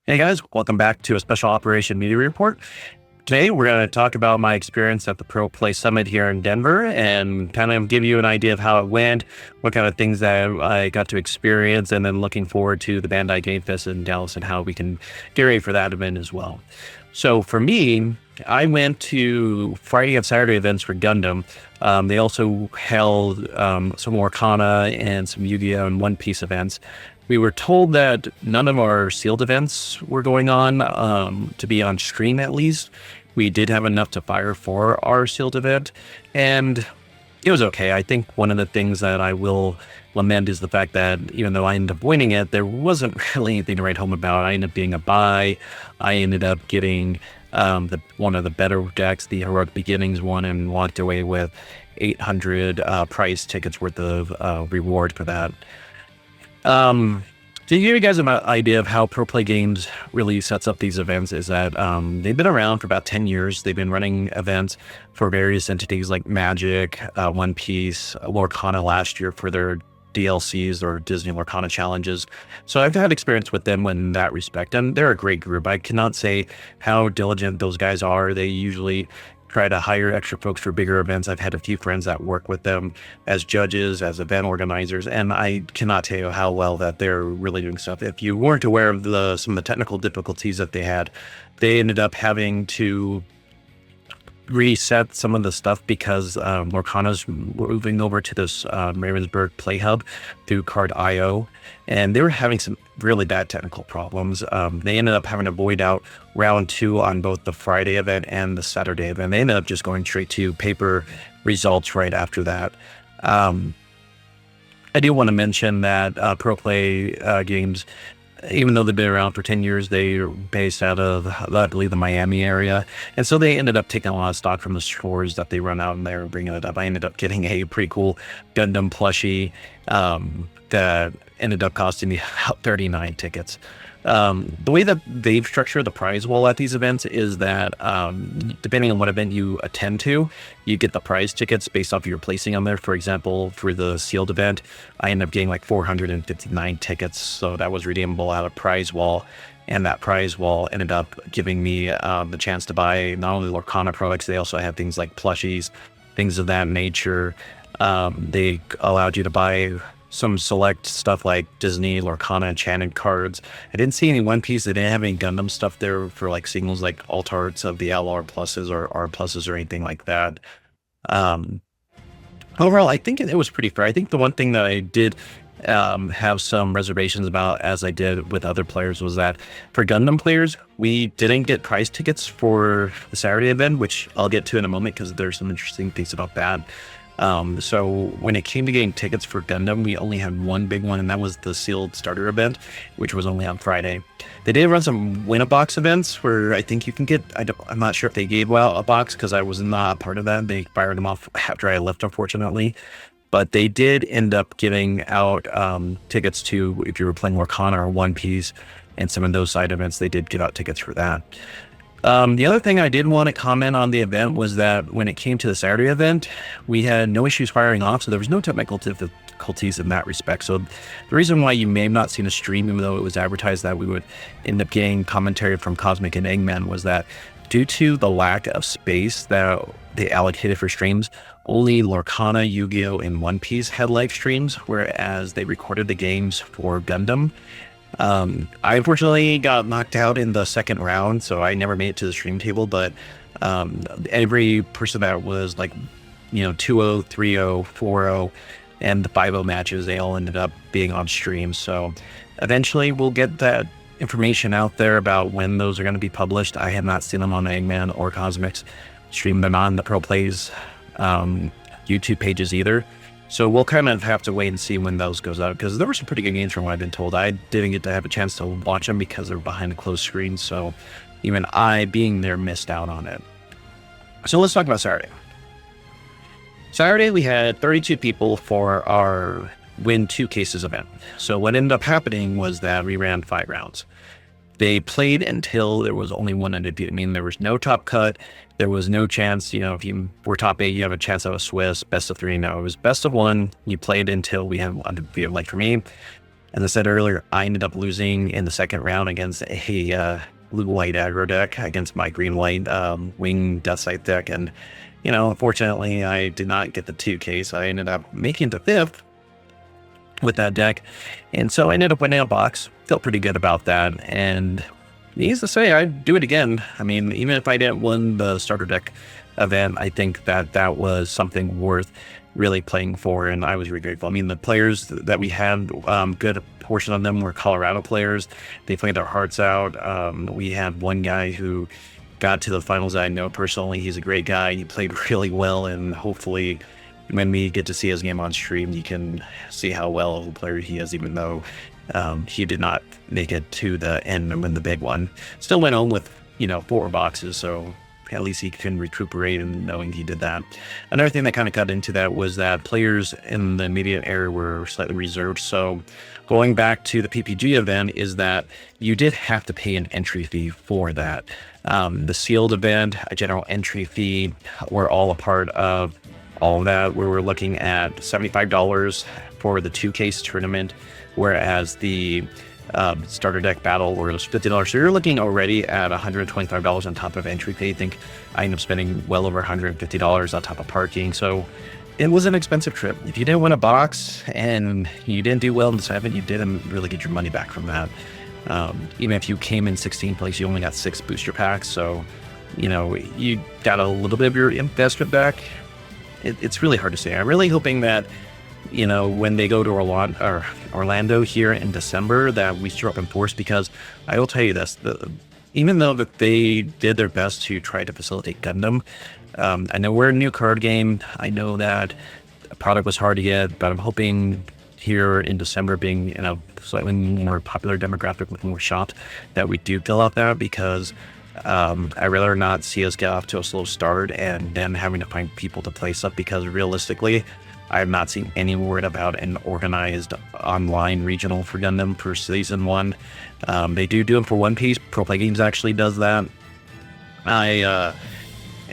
Hey guys, welcome back to a special Operation Media Report. Today we're going to talk about my experience at the Pro Play Summit here in Denver and kind of give you an idea of how it went, what kind of things that I got to experience, and then looking forward to the Bandai Game Fest in Dallas and how we can get ready for that event as well. So for me, I went to Friday and Saturday events for Gundam. They also held some Arcana and some Yu-Gi-Oh! And One Piece events. We were told that none of our sealed events were going on, to be on stream at least. We did have enough to fire for our sealed event, and it was okay. I think one of the things that I will lament is the fact that even though I ended up winning it, there wasn't really anything to write home about. I ended up being a buy. I ended up getting one of the better decks, the Heroic Beginnings one, and walked away with 800 prize tickets worth of reward for that. To give you guys an idea of how Pro Play Games really sets up these events is that they've been around for about 10 years. They've been running events for various entities like Magic, One Piece, Lorcana last year for their DLCs or Disney Lorcana challenges. So I've had experience with them in that respect, and they're a great group. I cannot say how diligent those guys are. They usually try to hire extra folks for bigger events. I've had a few friends that work with them as judges, as event organizers, and I cannot tell you how well that they're really doing stuff. If you weren't aware of some of the technical difficulties that they had, they ended up having to reset some of the stuff because Lorcana's moving over to this Ravensburg Play Hub through Card.io, and they were having some really bad technical problems. They ended up having to void out round 2 on both the Friday event and the Saturday event. They ended up just going straight to paper results right after that. I do want to mention that Pro Play Games, even though they've been around for 10 years, they're based out of, I believe, the Miami area. And so they ended up taking a lot of stock from the stores that they run out in there and bringing it up. I ended up getting a pretty cool Gundam plushie that ended up costing me about 39 tickets. The way that they've structured the prize wall at these events is that depending on what event you attend to, you get the prize tickets based off of your placing on there. For example, for the sealed event, I ended up getting like 459 tickets. So that was redeemable out of prize wall. And that prize wall ended up giving me the chance to buy not only Lorcana products, they also have things like plushies, things of that nature. They allowed you to buy some select stuff like Disney, Lorcana, Enchanted cards. I didn't see any One Piece. They didn't have any Gundam stuff there for like singles like alt arts of the LR pluses or R pluses or anything like that. Overall, I think it was pretty fair. I think the one thing that I did have some reservations about, as I did with other players, was that for Gundam players, we didn't get prize tickets for the Saturday event, which I'll get to in a moment because there's some interesting things about that. So when it came to getting tickets for Gundam, we only had one big one, and that was the sealed starter event, which was only on Friday. They did run some win-a-box events where I think you can get, I'm not sure if they gave out a box because I was not a part of that. They fired them off after I left, unfortunately. But they did end up giving out tickets to, if you were playing Lorcana or One Piece and some of those side events, they did give out tickets for that. The other thing I did want to comment on the event was that when it came to the Saturday event, we had no issues firing off, so there was no technical difficulties in that respect. So the reason why you may have not seen a stream, even though it was advertised that we would end up getting commentary from Cosmic and Eggman, was that due to the lack of space that they allocated for streams, only Lorcana, Yu-Gi-Oh! And One Piece had live streams, whereas they recorded the games for Gundam. I unfortunately got knocked out in the second round, so I never made it to the stream table, but every person that was like, 2-0, 3-0, 4-0, and the 5-0 matches, they all ended up being on stream. So eventually we'll get that information out there about when those are going to be published. I have not seen them on Eggman or Cosmics stream them on the Pro Plays YouTube pages either. So we'll kind of have to wait and see when those goes out, because there were some pretty good games from what I've been told. I didn't get to have a chance to watch them because they're behind a closed screen, so even I, being there, missed out on it. So let's talk about Saturday. Saturday, we had 32 people for our Win 2 Cases event. So what ended up happening was that we ran 5 rounds. They played until there was only one undefeated. I mean, there was no top cut. There was no chance, if you were top 8, you have a chance of a Swiss, best of 3. No, it was best of 1. You played until we had undefeated. Like for me, As I said earlier, I ended up losing in the second round against a blue-white aggro deck against my green-white wing Death Sight deck. And, unfortunately, I did not get the 2K, so I ended up making the 5th with that deck. And so I ended up winning a box. Felt pretty good about that. And needless to say, I'd do it again. I mean, even if I didn't win the starter deck event, I think that was something worth really playing for, and I was really grateful. I mean, the players that we had, good portion of them were Colorado players. They played their hearts out. We had one guy who got to the finals. I know personally, he's a great guy. He played really well, and hopefully when we get to see his game on stream, you can see how well of a player he is, even though he did not make it to the end and win the big one. Still went home with, 4 boxes, so at least he can recuperate and knowing he did that. Another thing that kind of got into that was that players in the immediate area were slightly reserved. So going back to the PPG event is that you did have to pay an entry fee for that. The sealed event, a general entry fee, were all a part of all of that. We were looking at $75 for the 2-case tournament, whereas the starter deck battle was $50. So you're looking already at $125 on top of entry fee. I think I ended up spending well over $150 on top of parking. So it was an expensive trip. If you didn't win a box and you didn't do well in the 7, you didn't really get your money back from that. Even if you came in 16th place, you only got 6 booster packs. So, you got a little bit of your investment back. It's really hard to say. I'm really hoping that when they go to Orlando here in December, that we show up in force, because I will tell you this, even though that they did their best to try to facilitate Gundam, I know we're a new card game. I know that the product was hard to get, but I'm hoping here in December, being in a slightly more popular demographic with more shops, that we do fill out that, because I'd rather not see us get off to a slow start and then having to find people to place up, because realistically, I have not seen any word about an organized online regional for Gundam for season 1. They do them for One Piece. Pro Play Games actually does that. I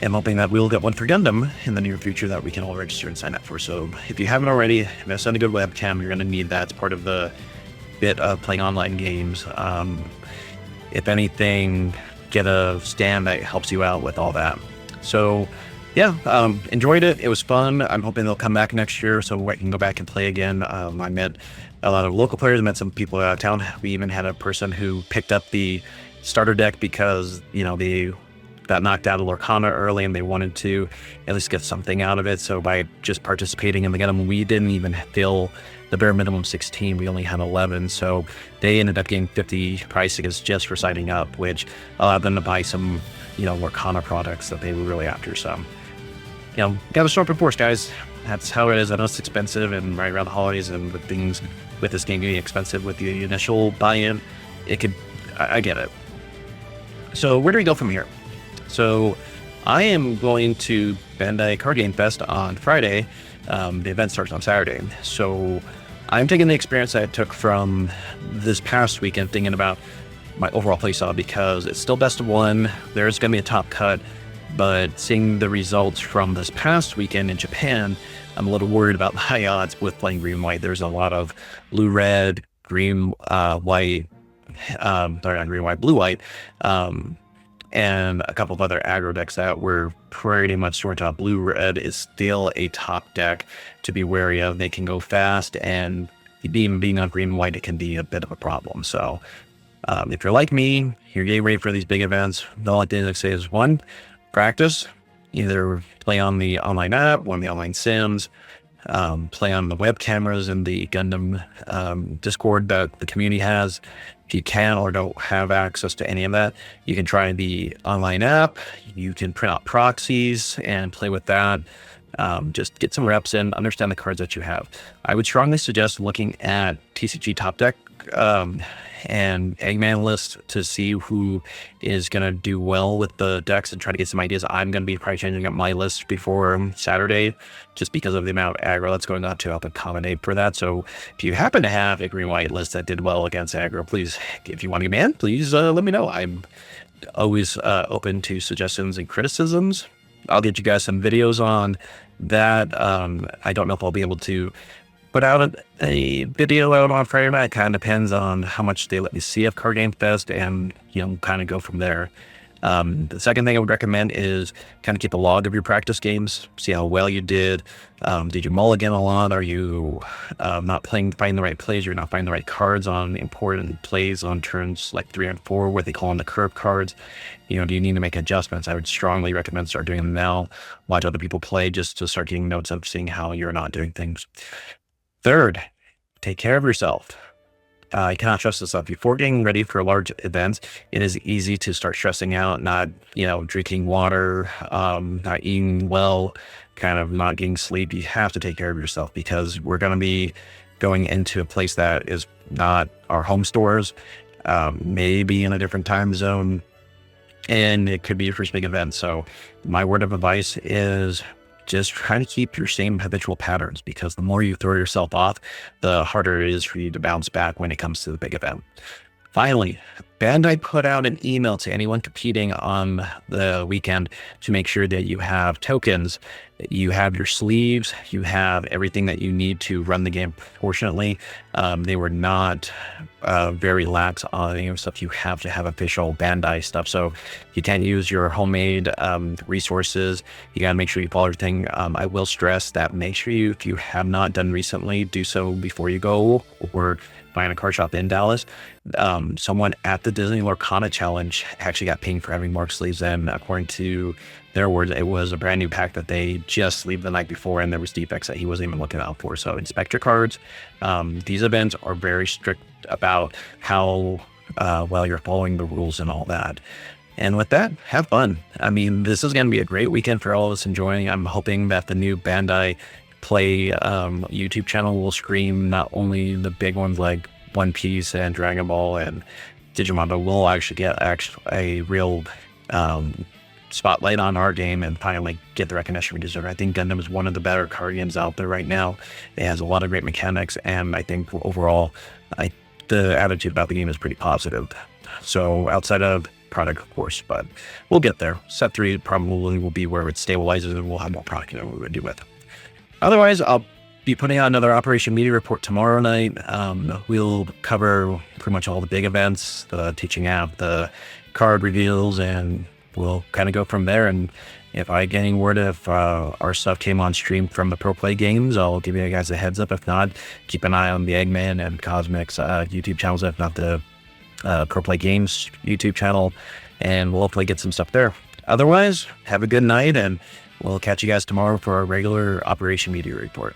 am hoping that we'll get one for Gundam in the near future that we can all register and sign up for. So if you haven't already, invest in a good webcam. You're going to need that. It's part of the bit of playing online games. If anything, get a stand that helps you out with all that. So yeah, enjoyed it. It was fun. I'm hoping they'll come back next year so I can go back and play again. I met a lot of local players, met some people out of town. We even had a person who picked up the starter deck because, they got knocked out of Lorcana early and they wanted to at least get something out of it. So by just participating in the game, we didn't even fill the bare minimum 16. We only had 11. So they ended up getting 50 price tickets just for signing up, which allowed them to buy some, Lorcana products that they were really after. So, gotta show up in force, guys. That's how it is. I know it's expensive, and right around the holidays and with this game getting expensive with the initial buy-in, I get it. So where do we go from here? So I am going to Bandai Card Game Fest on Friday. The event starts on Saturday. So I'm taking the experience I took from this past weekend, thinking about my overall playstyle, because it's still best of 1. There's going to be a top cut. But seeing the results from this past weekend in Japan, I'm a little worried about the high odds with playing green-white. There's a lot of blue-red, green-white, not green-white, blue-white, and a couple of other aggro decks that were pretty much short top. Blue-red is still a top deck to be wary of. They can go fast, and even being on green-white, it can be a bit of a problem. So if you're like me, you're getting ready for these big events, all I did say is, 1, practice. Either play on the online app, one of the online sims, play on the web cameras in the Gundam Discord that the community has. If you can or don't have access to any of that, you can try the online app. You can print out proxies and play with that. Just get some reps in, understand the cards that you have. I would strongly suggest looking at TCG Top Deck and Eggman list to see who is going to do well with the decks and try to get some ideas. I'm going to be probably changing up my list before Saturday just because of the amount of aggro that's going on to help accommodate for that. So if you happen to have a green-white list that did well against aggro, please, if you want to get me in, please let me know. I'm always open to suggestions and criticisms. I'll get you guys some videos on that. I don't know if I'll be able to put out a video out on Friday night. Kind of depends on how much they let me see of Card Game Fest, and kind of go from there. The second thing I would recommend is kind of keep a log of your practice games, see how well you did. Did you mulligan a lot? Are you not finding the right plays? You're not finding the right cards on important plays on turns like 3 and 4, what they call them the curve cards. Do you need to make adjustments? I would strongly recommend start doing them now. Watch other people play just to start getting notes of seeing how you're not doing things. Third, take care of yourself. I cannot stress this up. Before getting ready for large events, it is easy to start stressing out, not, drinking water, not eating well, kind of not getting sleep. You have to take care of yourself because we're going to be going into a place that is not our home stores, maybe in a different time zone, and it could be your first big event. So my word of advice is just try to keep your same habitual patterns, because the more you throw yourself off, the harder it is for you to bounce back when it comes to the big event. Finally, Bandai put out an email to anyone competing on the weekend to make sure that you have tokens, that you have your sleeves, you have everything that you need to run the game proportionately. They were not very lax on stuff. You have to have official Bandai stuff. So you can't use your homemade resources. You got to make sure you follow everything. I will stress that make sure if you have not done recently, do so before you go or find a card shop in Dallas. Someone at the Disney Lorcana Challenge actually got pinged for having marked sleeves, and according to their words, it was a brand new pack that they just sleeved the night before, and there was defects that he wasn't even looking out for. So inspect your cards. These events are very strict about how well you're following the rules and all that. And with that, have fun. I mean, this is going to be a great weekend for all of us enjoying. I'm hoping that the new Bandai Play YouTube channel will stream not only the big ones like One Piece and Dragon Ball and Digimon, but we'll actually get a real spotlight on our game and finally get the recognition we deserve. I think Gundam is one of the better card games out there right now. It has a lot of great mechanics, and I think overall, the attitude about the game is pretty positive. So outside of product, of course, but we'll get there. Set 3 probably will be where it stabilizes, and we'll have more product we would do with. Otherwise, I'll be putting out another Operation Media report tomorrow night. We'll cover pretty much all the big events, the teaching app, the card reveals, and we'll kind of go from there. And if I get any word if our stuff came on stream from the Pro Play games, I'll give you guys a heads up. If not, keep an eye on the Eggman and Cosmic's YouTube channels, if not the Pro Play Games YouTube channel, and we'll hopefully get some stuff there. Otherwise, have a good night, and we'll catch you guys tomorrow for our regular Operation Media report.